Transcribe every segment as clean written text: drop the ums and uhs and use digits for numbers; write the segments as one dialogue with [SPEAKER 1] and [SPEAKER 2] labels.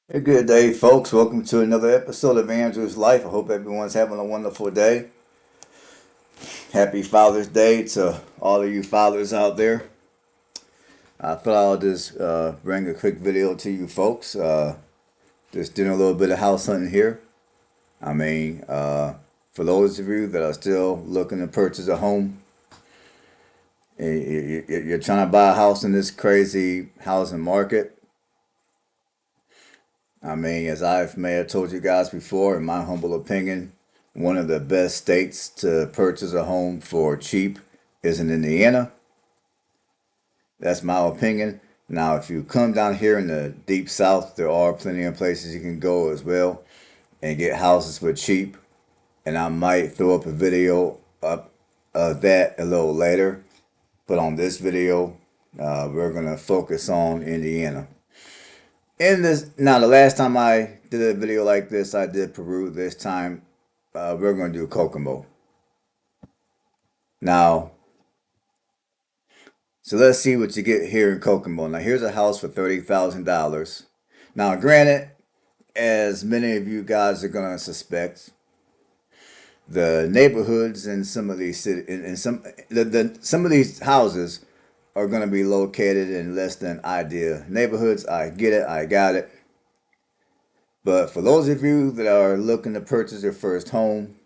[SPEAKER 1] Hey, good day, folks. Welcome to another episode of Andrew's Life. I hope everyone's having a wonderful day. Happy Father's Day to all of you fathers out there. I thought I'll just bring a quick video to you folks. Just doing a little bit of house hunting here. I mean, for those of you that are still looking to purchase a home, you're trying to buy a house in this crazy housing market. I mean, as I may have told you guys before, in my humble opinion, one of the best states to purchase a home for cheap is in Indiana. That's my opinion. Now, if you come down here in the deep south, there are plenty of places you can go as well and get houses for cheap. And I might throw up a video up of that a little later. But on this video, we're going to focus on Indiana. Now, the last time I did a video like this, I did Peru. This time, we're going to do Kokomo. Now, so let's see what you get here in Kokomo. Now, here's a house for $30,000. Now, granted, as many of you guys are going to suspect, the neighborhoods in some of these cities, in some of these houses are going to be located in less than ideal neighborhoods. I get it. I got it. But for those of you that are looking to purchase your first home,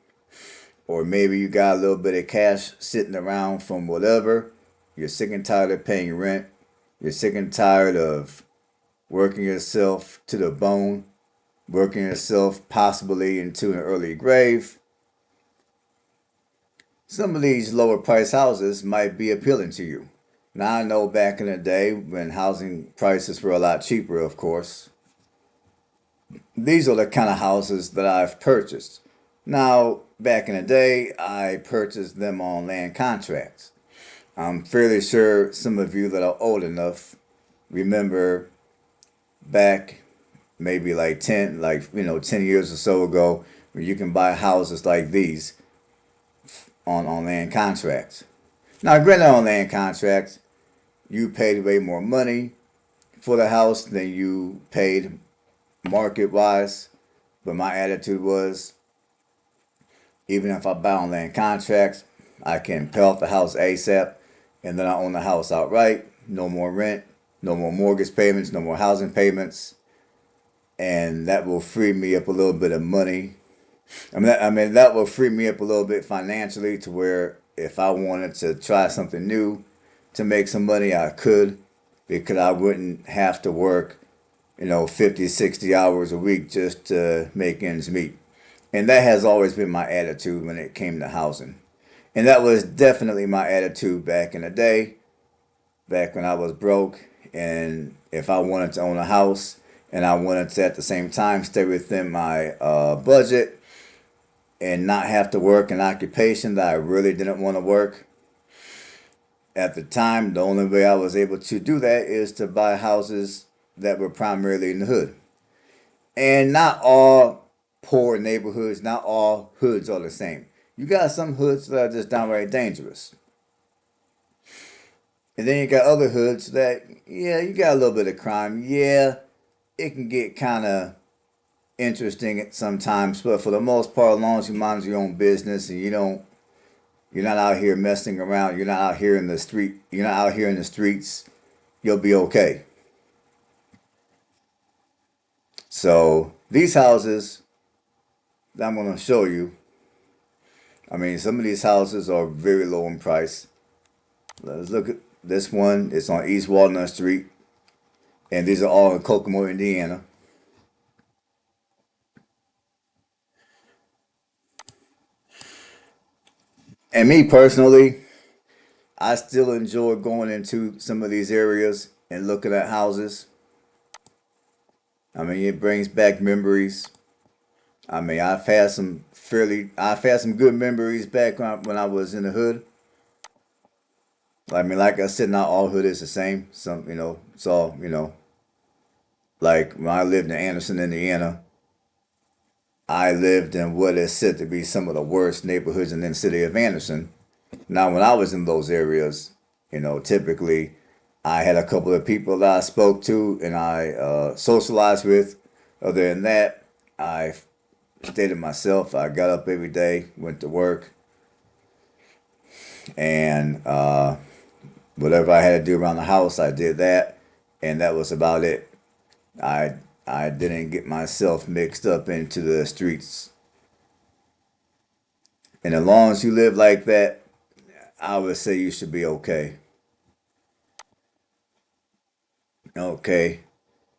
[SPEAKER 1] or maybe you got a little bit of cash sitting around from whatever, you're sick and tired of paying rent, you're sick and tired of working yourself to the bone, working yourself possibly into an early grave, some of these lower price houses might be appealing to you. Now, I know back in the day when housing prices were a lot cheaper, of course, these are the kind of houses that I've purchased. Now, back in the day, I purchased them on land contracts. I'm fairly sure some of you that are old enough remember back maybe like 10 years or so ago when you can buy houses like these on land contracts. Now, granted, on land contracts, you paid way more money for the house than you paid market wise. But my attitude was, even if I buy on land contracts, I can pay off the house ASAP and then I own the house outright. No more rent, no more mortgage payments, no more housing payments. And that will free me up a little bit of money. That will free me up a little bit financially to where if I wanted to try something new to make some money, I could, because I wouldn't have to work, 50, 60 hours a week just to make ends meet. And that has always been my attitude when it came to housing. And that was definitely my attitude back in the day, back when I was broke. And if I wanted to own a house and I wanted to at the same time stay within my budget and not have to work an occupation that I really didn't want to work, at the time, the only way I was able to do that is to buy houses that were primarily in the hood. And not all poor neighborhoods, not all hoods are the same. You got some hoods that are just downright dangerous. And then you got other hoods that, yeah, you got a little bit of crime. Yeah, it can get kind of interesting at sometimes, but for the most part, as long as you mind your own business and you're not out here messing around, you're not out here in the street, you're not out here in the streets, you'll be okay. So these houses that I'm going to show you, some of these houses are very low in price. Let's look at this one. It's on East Walnut Street, and these are all in Kokomo, Indiana. And me personally, I still enjoy going into some of these areas and looking at houses. It brings back memories. I've had some good memories back when I was in the hood. Like I said, not all hood is the same. Some, it's all, like when I lived in Anderson, Indiana, I lived in what is said to be some of the worst neighborhoods in the city of Anderson. Now, when I was in those areas, typically I had a couple of people that I spoke to and I socialized with Other than that, I stayed to myself. I got up every day, went to work, and whatever I had to do around the house, I did that, and that was about it. I I didn't get myself mixed up into the streets. And as long as you live like that, I would say you should be okay. Okay.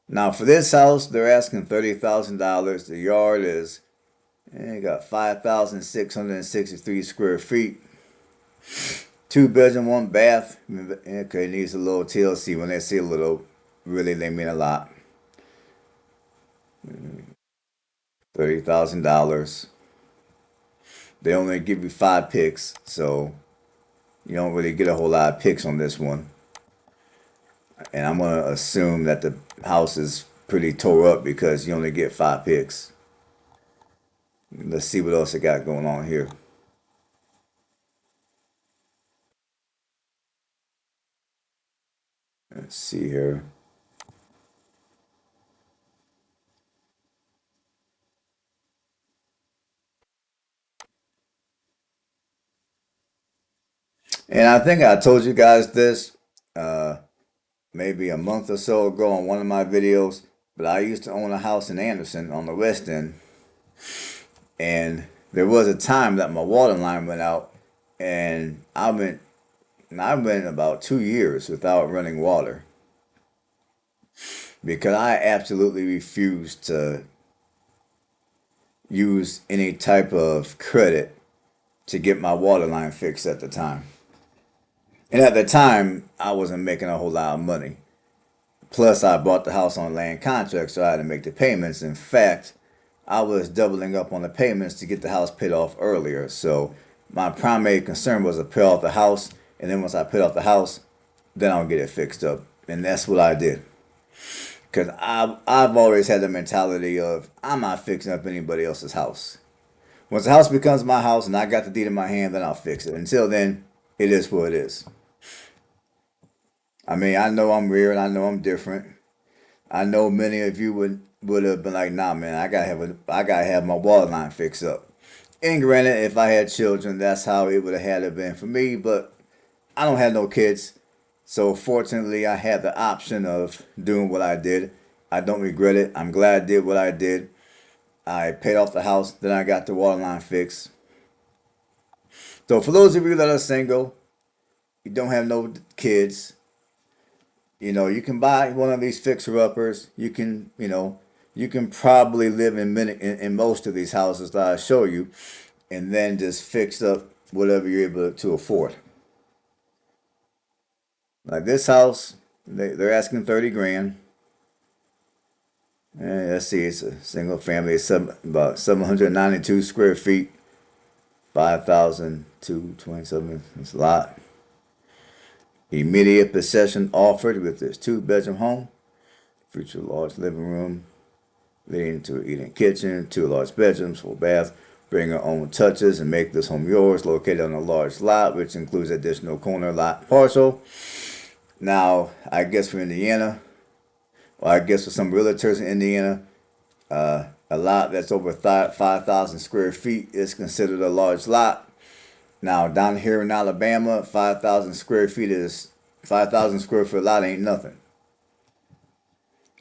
[SPEAKER 1] Now for this house, they're asking $30,000. The yard is got 5,663 square feet. Two bedroom, one bath. Okay, needs a little TLC. When they say a little, really they mean a lot. $30,000. They only give you five picks, so you don't really get a whole lot of picks on this one. And I'm gonna assume that the house is pretty tore up because you only get five picks. Let's see what else they got going on here. Let's see here. And I think I told you guys this uh, maybe a month or so ago on one of my videos, but I used to own a house in Anderson on the West End, and there was a time that my water line went out, and I went about 2 years without running water because I absolutely refused to use any type of credit to get my water line fixed at the time. And at the time, I wasn't making a whole lot of money. Plus, I bought the house on land contract, so I had to make the payments. In fact, I was doubling up on the payments to get the house paid off earlier. So my primary concern was to pay off the house, and then once I paid off the house, then I'll get it fixed up. And that's what I did. Because I've always had the mentality of I'm not fixing up anybody else's house. Once the house becomes my house and I got the deed in my hand, then I'll fix it. Until then, it is what it is. I mean, I know I'm weird. I know I'm different. I know many of you would have been like, "Nah, man, I gotta have my water line fixed up." And granted, if I had children, that's how it would have had to been for me. But I don't have no kids, so fortunately, I had the option of doing what I did. I don't regret it. I'm glad I did what I did. I paid off the house, then I got the water line fixed. So for those of you that are single, you don't have no kids, you can buy one of these fixer uppers. You can probably live in most of these houses that I show you, and then just fix up whatever you're able to afford. Like this house, they're asking 30 grand. Let's see, it's a single family. It's about 792 square feet, 5,227. It's a lot. Immediate possession offered with this two-bedroom home. Feature large living room, leading to an eating kitchen, two large bedrooms, full bath. Bring your own touches and make this home yours. Located on a large lot, which includes additional corner lot parcel. Now, I guess for Indiana, or I guess for some realtors in Indiana, a lot that's over 5,000 square feet is considered a large lot. Now, down here in Alabama, 5,000 square foot lot ain't nothing.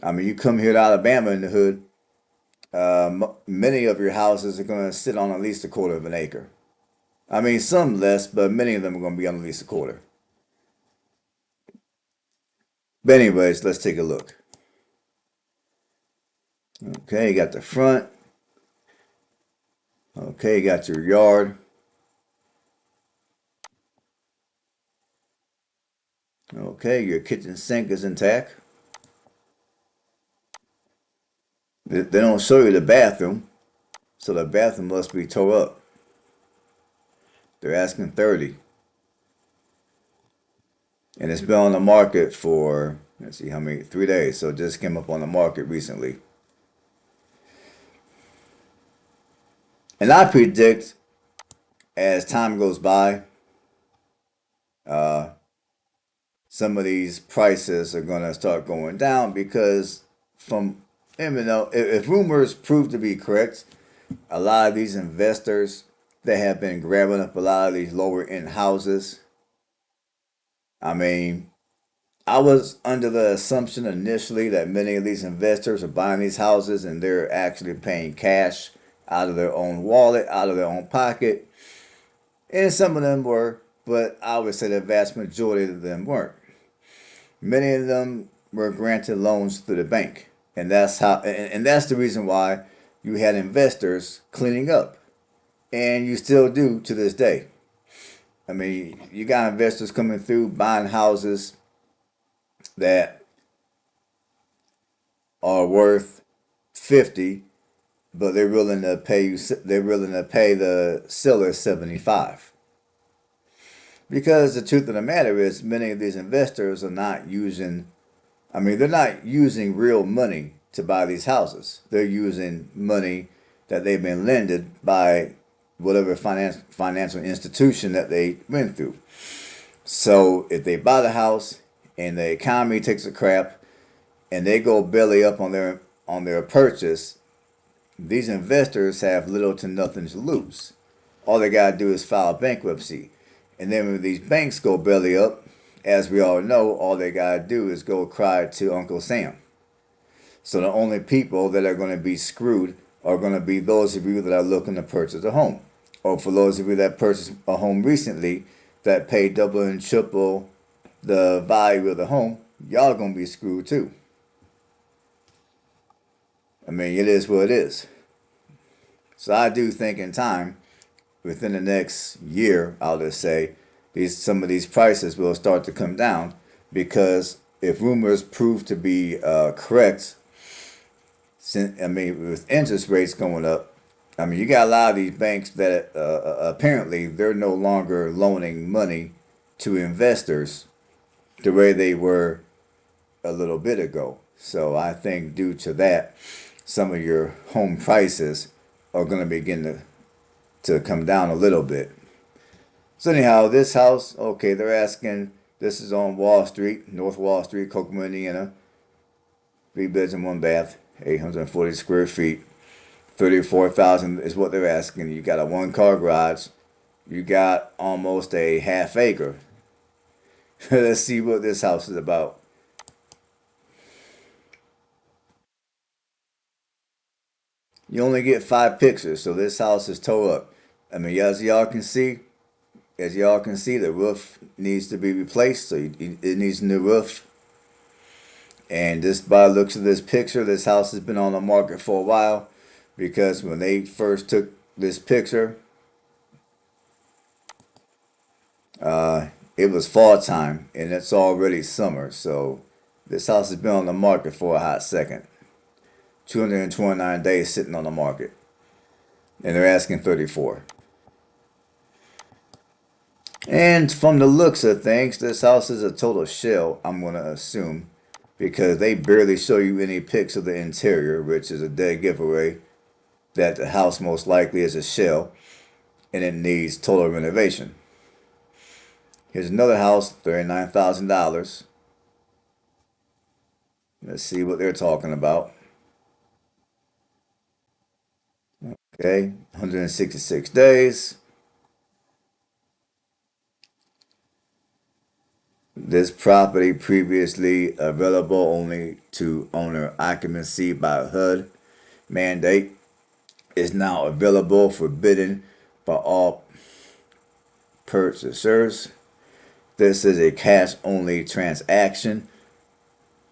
[SPEAKER 1] I mean, you come here to Alabama in the hood, many of your houses are going to sit on at least a quarter of an acre. I mean, some less, but many of them are going to be on at least a quarter. But anyways, let's take a look. Okay, you got the front. Okay, you got your yard. Okay, your kitchen sink is intact. They don't show you the bathroom, so the bathroom must be tore up. They're asking 30, and it's been on the market for, let's see how many, 3 days. So it just came up on the market recently. And I predict as time goes by, uh, some of these prices are going to start going down because from And, if rumors prove to be correct, a lot of these investors that have been grabbing up a lot of these lower end houses. I mean, I was under the assumption initially that many of these investors are buying these houses and they're actually paying cash out of their own wallet, out of their own pocket. And some of them were, but I would say the vast majority of them weren't. Many of them were granted loans through the bank. And that's the reason why you had investors cleaning up. And you still do to this day. I mean, you got investors coming through buying houses that are worth 50, but they're willing to pay you. They're willing to pay the seller 75. Because the truth of the matter is, many of these investors are not using. I mean, they're not using real money to buy these houses. They're using money that they've been lended by whatever financial institution that they went through. So if they buy the house and the economy takes a crap and they go belly up on their purchase, these investors have little to nothing to lose. All they gotta do is file bankruptcy. And then when these banks go belly up, as we all know, all they gotta do is go cry to Uncle Sam. So the only people that are going to be screwed are going to be those of you that are looking to purchase a home. Or for those of you that purchased a home recently that paid double and triple the value of the home, y'all going to be screwed too. I mean, it is what it is. So I do think in time, within the next year, I'll just say, some of these prices will start to come down because if rumors prove to be correct, I mean, with interest rates going up, I mean, you got a lot of these banks that apparently they're no longer loaning money to investors the way they were a little bit ago. So I think due to that, some of your home prices are going to begin to come down a little bit. So anyhow, this house, okay, they're asking, this is on Wall Street, North Wall Street, Kokomo, Indiana, 3 bedroom, 1 bath, 840 square feet, 34,000 is what they're asking. You got a 1 car garage. You got almost a half acre. Let's see what this house is about. You only get 5 pictures, so this house is towed up. I mean, as y'all can see, the roof needs to be replaced, so it needs a new roof. And just by the looks of this picture, this house has been on the market for a while because when they first took this picture, it was fall time and it's already summer. So this house has been on the market for a hot second. 229 days sitting on the market. And they're asking 34. And from the looks of things, this house is a total shell, I'm going to assume, because they barely show you any pics of the interior, which is a dead giveaway that the house most likely is a shell and it needs total renovation. Here's another house, $39,000. Let's see what they're talking about. Okay, 166 days. This property previously available only to owner occupancy by HUD mandate is now available for bidding by all purchasers. This is a cash only transaction.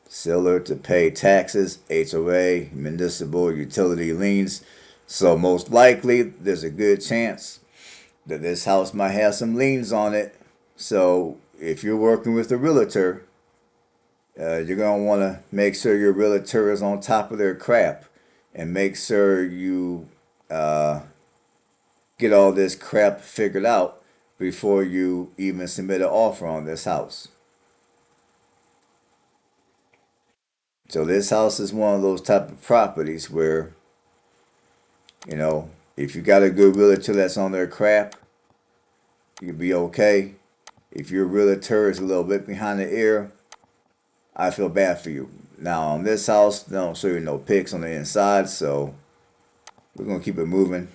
[SPEAKER 1] Seller to pay taxes, HOA, municipal utility liens. So most likely there's a good chance that this house might have some liens on it. So if you're working with a realtor, you're going to want to make sure your realtor is on top of their crap and make sure you get all this crap figured out before you even submit an offer on this house. So this house is one of those type of properties where, if you got a good realtor that's on their crap, you'll be okay. If your realtor is a little bit behind the ear, I feel bad for you. Now on this house, they don't show you no pics on the inside, so we're gonna keep it moving.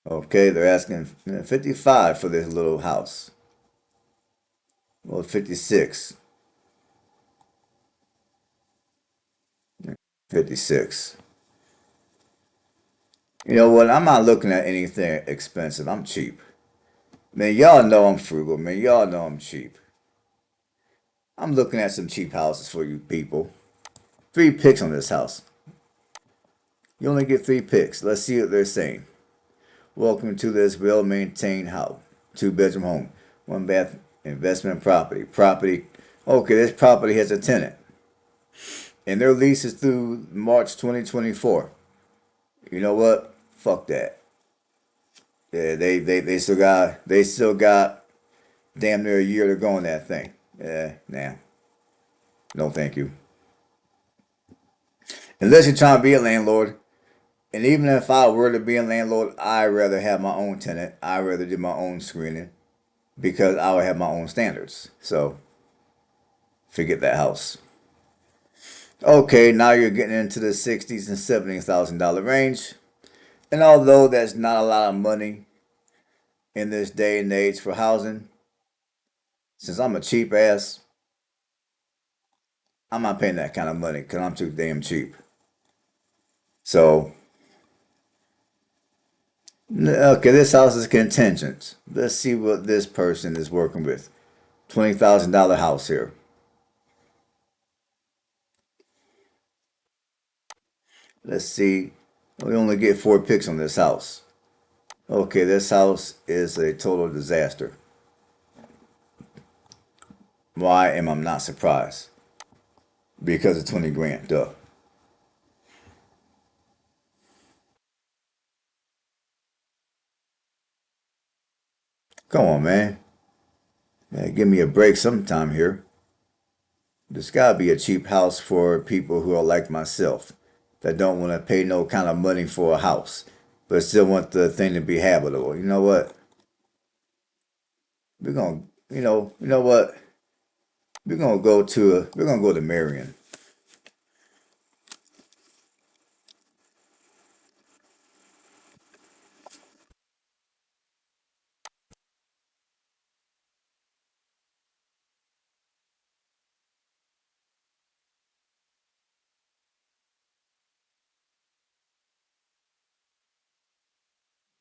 [SPEAKER 1] Okay, they're asking 55 for this little house. Well, 56. 56. You know what? I'm not looking at anything expensive. I'm cheap. Man, y'all know I'm frugal. Man, y'all know I'm cheap. I'm looking at some cheap houses for you people. Three picks on this house. You only get three picks. Let's see what they're saying. Welcome to this well-maintained house. Two-bedroom home. One bath investment property. Property. Okay, this property has a tenant. And their lease is through March 2024. You know what? Fuck that. Yeah, they still got damn near a year to go on that thing. Yeah, nah. No thank you. Unless you're trying to be a landlord. And even if I were to be a landlord, I'd rather have my own tenant. I'd rather do my own screening because I would have my own standards. So forget that house. Okay, now you're getting into the 60s and $70,000 range. And although that's not a lot of money in this day and age for housing, since I'm a cheap ass, I'm not paying that kind of money because I'm too damn cheap. So, okay, this house is contingent. Let's see what this person is working with. $20,000 house here. Let's see. We only get four picks on this house. Okay, this house is a total disaster. Why am I not surprised? Because of 20 grand, duh. Come on, man. Yeah, give me a break sometime here. There's gotta be a cheap house for people who are like myself that don't want to pay no kind of money for a house, but still want the thing to be habitable. You know what? We're gonna, you know what? We're gonna go to Marion.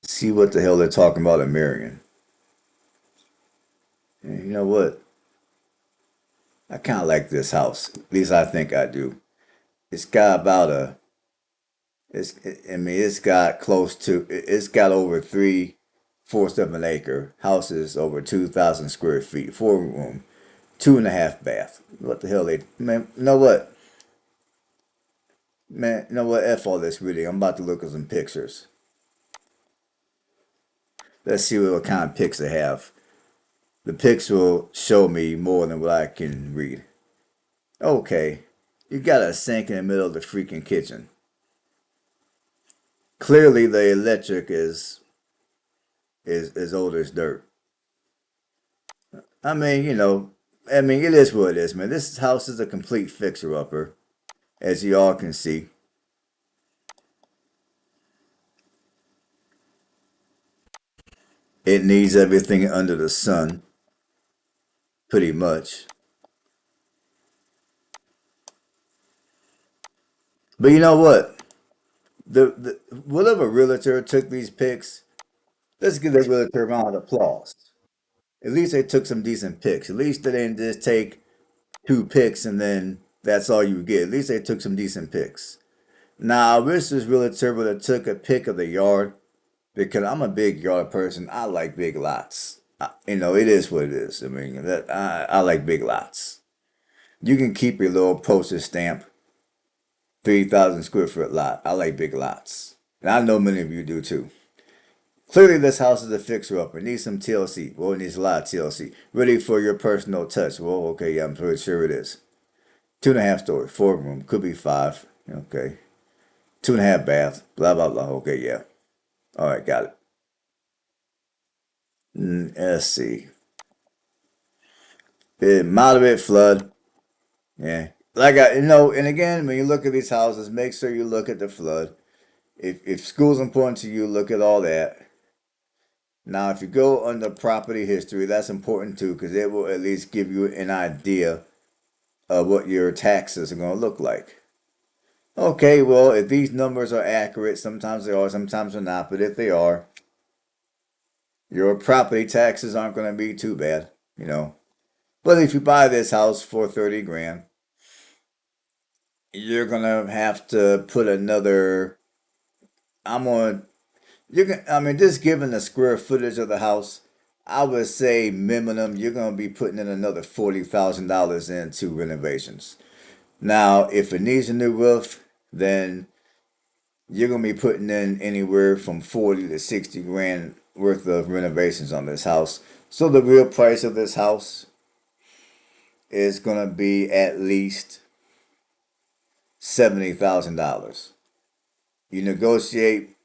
[SPEAKER 1] See what the hell they're talking about in Marion. And you know what? I kind of like this house. At least I think I do. It's got about a. I mean, it's got close to. It's got over 3/4 of an acre. House is over 2,000 square feet. Four room, two and a half bath. What the hell they? Man, you know what? Man, you know what? F all this reading. I'm about to look at some pictures. Let's see what kind of pics they have. The pics will show me more than what I can read. Okay, you got a sink in the middle of the freaking kitchen. Clearly, the electric is old as dirt. I mean, I mean, it is what it is, man. This house is a complete fixer upper, as you all can see. It needs everything under the sun, pretty much. But you know what? The whatever realtor took these pics, let's give the realtor a round of applause. At least they took some decent pics. At least they didn't just take two pics and then that's all you get. At least they took some decent pics. Now, I wish this realtor would have took a pic of the yard because I'm a big yard person. I like big lots. It is what it is. I mean, I like big lots. You can keep your little postage stamp 3,000 square foot lot. I like big lots, and I know many of you do too. Clearly, this house is a fixer-upper. It needs some TLC. Well, it needs a lot of TLC. Ready for your personal touch. Well, okay, yeah, I'm pretty sure it is. Two and a half story, four room, could be five. Okay, two and a half bath. Blah blah blah. Okay, yeah. All right, got it. Let's see. Moderate flood. Yeah. Like and again, when you look at these houses, make sure you look at the flood. If school's important to you, look at all that. Now, if you go under property history, that's important too, because it will at least give you an idea of what your taxes are going to look like. Okay, well, if these numbers are accurate, sometimes they are, sometimes they're not, but if they are, your property taxes aren't going to be too bad. But if you buy this house for 30 grand, you're going to have to put another, I'm on, I mean, just given the square footage of the house, I would say minimum, you're going to be putting in another $40,000 into renovations. Now, if it needs a new roof, then you're gonna be putting in anywhere from 40 to 60 grand worth of renovations on this house. So the real price of this house is gonna be at least $70,000. You negotiate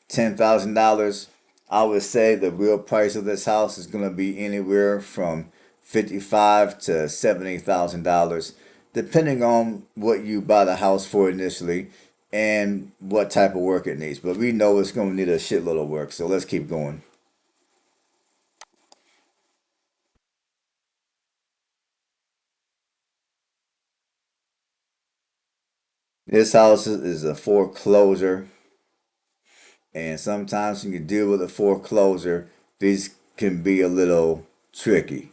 [SPEAKER 1] $10,000. I would say the real price of this house is gonna be anywhere from 55 to $70,000, depending on what you buy the house for initially and what type of work it needs. But we know it's gonna need a shitload of work, so let's keep going. This house is a foreclosure, and sometimes when you deal with a foreclosure, these can be a little tricky.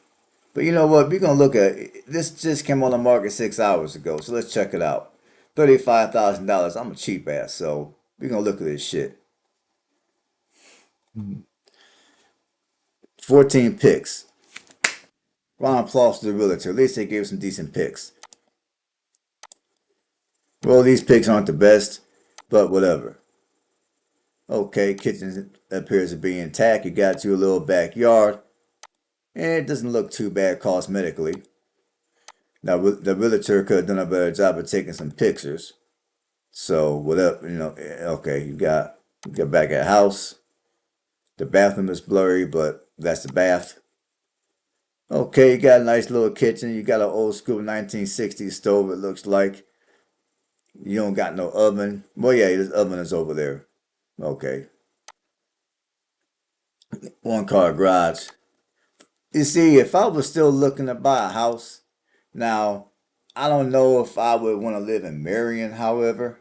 [SPEAKER 1] But you know what? We're gonna look at this. Just came on the market 6 hours ago, so let's check it out. $35,000. I'm a cheap ass, so we're gonna look at this shit. 14 picks. Round of applause to the realtor. At least they gave some decent picks. Well, these picks aren't the best, but whatever. Okay, kitchen appears to be intact. You got you a little backyard, and it doesn't look too bad cosmetically. Now, the realtor could have done a better job of taking some pictures. So, whatever, okay, you got back at house. The bathroom is blurry, but that's the bath. Okay, you got a nice little kitchen. You got an old school 1960s stove, it looks like. You don't got no oven. Well, yeah, this oven is over there. Okay. One car garage. You see, if I was still looking to buy a house, now, I don't know if I would want to live in Marion, however,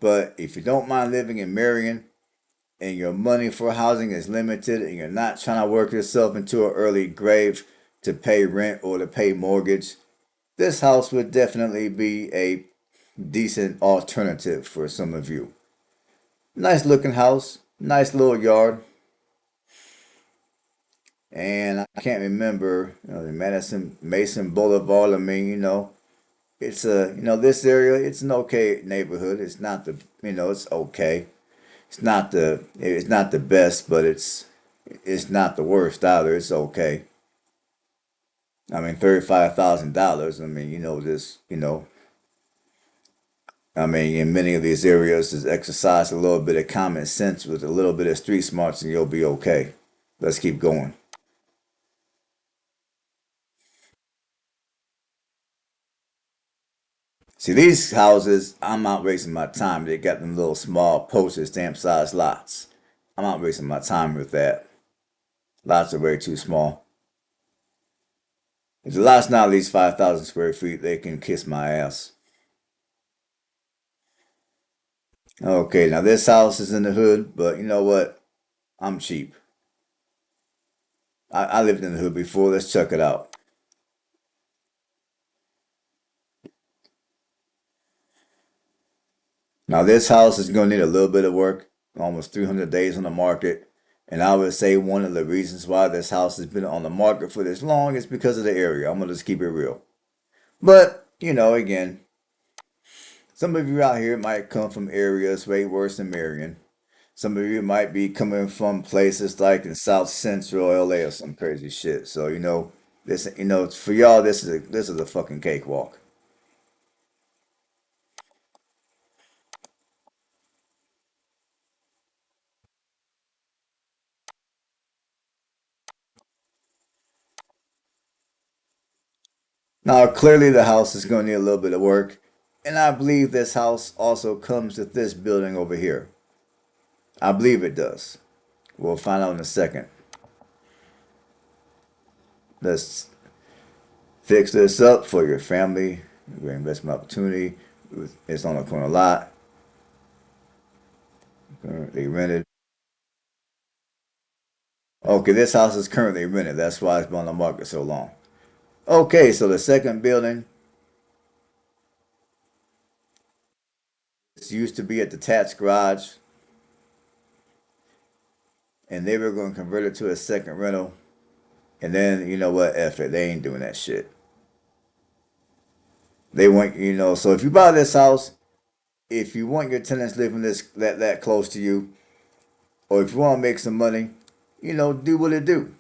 [SPEAKER 1] but if you don't mind living in Marion and your money for housing is limited and you're not trying to work yourself into an early grave to pay rent or to pay mortgage, this house would definitely be a decent alternative for some of you. Nice looking house, nice little yard, and I can't remember, the Madison Mason Boulevard. I mean, it's this area. It's an okay neighborhood. It's not it's okay. It's not the best, but it's not the worst either. It's okay. I mean, $35,000. I mean, I mean, in many of these areas, just exercise a little bit of common sense with a little bit of street smarts, and you'll be okay. Let's keep going. See, these houses, I'm not wasting my time. They got them little small postage stamp size lots. I'm not wasting my time with that. Lots are way too small. If the lot's not at least 5,000 square feet, they can kiss my ass. Okay, now this house is in the hood, but you know what? I'm cheap. I lived in the hood before. Let's check it out. Now this house is going to need a little bit of work. Almost 300 days on the market. And I would say one of the reasons why this house has been on the market for this long is because of the area. I'm going to just keep it real. But, again, some of you out here might come from areas way worse than Marion. Some of you might be coming from places like in South Central LA or some crazy shit. So, for y'all, this is a fucking cakewalk. Now, clearly, the house is going to need a little bit of work, and I believe this house also comes with this building over here. I believe it does. We'll find out in a second. Let's fix this up for your family. Great investment opportunity. It's on a corner lot. Currently rented. Okay, this house is currently rented. That's why it's been on the market so long. Okay, so the second building, this used to be a detached garage, and they were going to convert it to a second rental. And then, you know what? F it. They ain't doing that shit. They want, so if you buy this house, if you want your tenants living that close to you, or if you want to make some money, do what it do.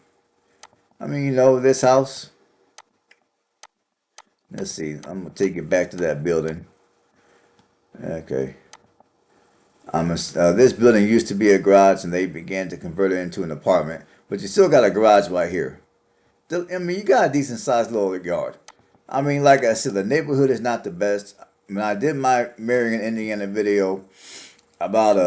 [SPEAKER 1] I mean, this house. Let's see. I'm gonna take it back to that building. Okay. This building used to be a garage, and they began to convert it into an apartment. But you still got a garage right here. I mean, you got a decent sized little yard. I mean, like I said, the neighborhood is not the best. When I did my Marion, Indiana video about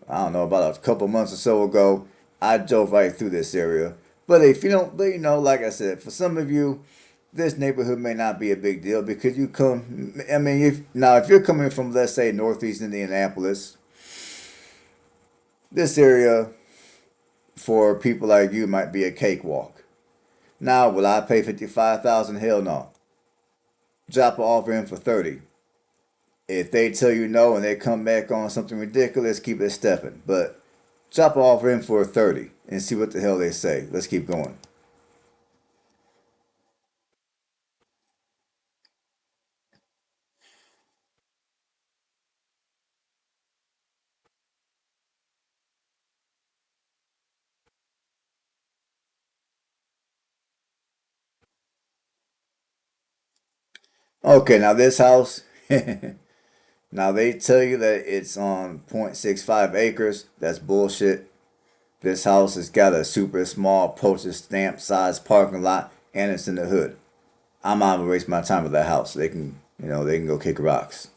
[SPEAKER 1] I don't know, about a couple months or so ago, I drove right through this area. But if you don't, but like I said, for some of you, this neighborhood may not be a big deal because you come. I mean, if you're coming from, let's say, Northeast Indianapolis, this area for people like you might be a cakewalk. Now, will I pay 55,000? Hell no. Drop an offer in for 30. If they tell you no and they come back on something ridiculous, keep it stepping. But drop an offer in for 30 and see what the hell they say. Let's keep going. Okay, now this house, now they tell you that it's on 0.65 acres. That's bullshit. This house has got a super small postage stamp size parking lot and it's in the hood. I'm not gonna waste my time with that house. They can go kick rocks.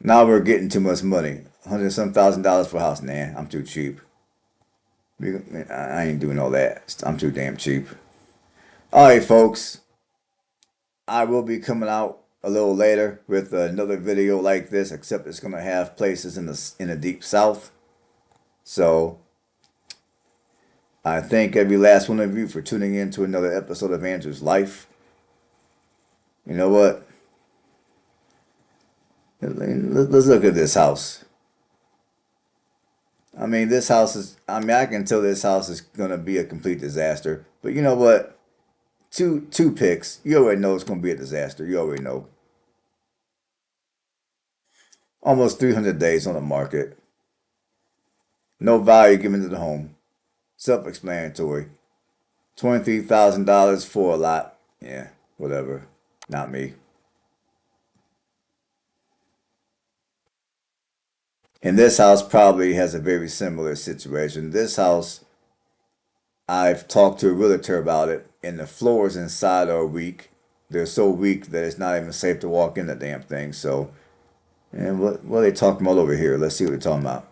[SPEAKER 1] Now we're getting too much money. Hundred some $1,000 for a house. Nah, I'm too cheap. I ain't doing all that. I'm too damn cheap. All right, folks. I will be coming out a little later with another video like this, except it's gonna have places in the deep south. So I thank every last one of you for tuning in to another episode of Andrew's Life. You know what? Let's look at this house. I mean, this house is. I mean, I can tell this house is gonna be a complete disaster. But you know what? Two picks. You already know it's gonna be a disaster. You already know. Almost 300 days on the market. No value given to the home. Self-explanatory. $23,000 for a lot. Yeah, whatever. Not me. And this house probably has a very similar situation. This house, I've talked to a realtor about it, and the floors inside are weak. They're so weak that it's not even safe to walk in the damn thing. So, and what are they talking about over here? Let's see what they're talking about.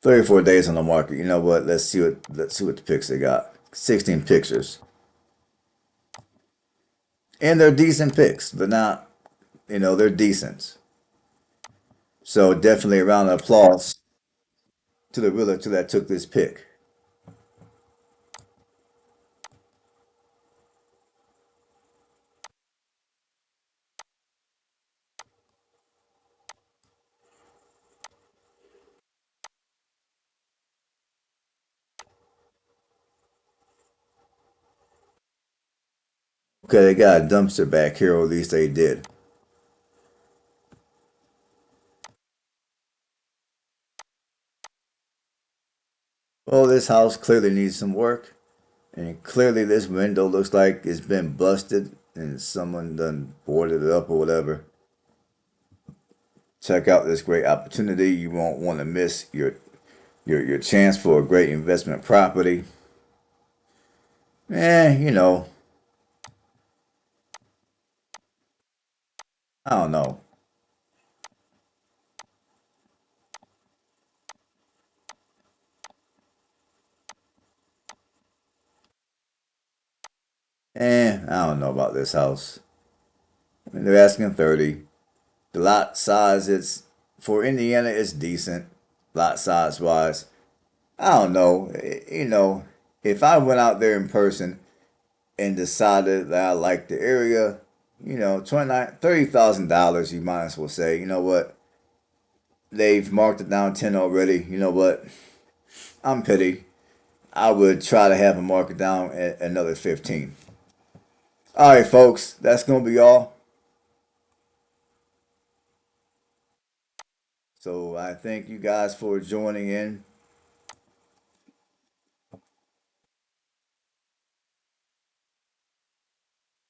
[SPEAKER 1] 34 days on the market. You know what? Let's see what the pics they got. 16 pictures. And they're decent picks. They're not, they're decent. So definitely a round of applause to the realtor that took this pick. Okay, they got a dumpster back here, or at least they did. Well, this house clearly needs some work, and clearly this window looks like it's been busted and someone done boarded it up or whatever. Check out this great opportunity. You won't want to miss your chance for a great investment property, you know, I don't know. I don't know about this house. I mean, they're asking 30. The lot size, it's for Indiana, it's decent. Lot size wise, I don't know. You know, if I went out there in person and decided that I liked the area, you know, $30,000, you might as well say, you know what? They've marked it down 10 already. You know what? I'm petty. I would try to have a market down at another 15. All right, folks, that's going to be all. So I thank you guys for joining in.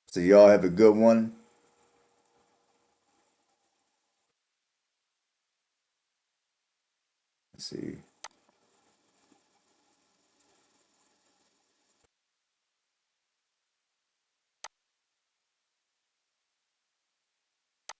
[SPEAKER 1] So y'all have a good one. Let's see.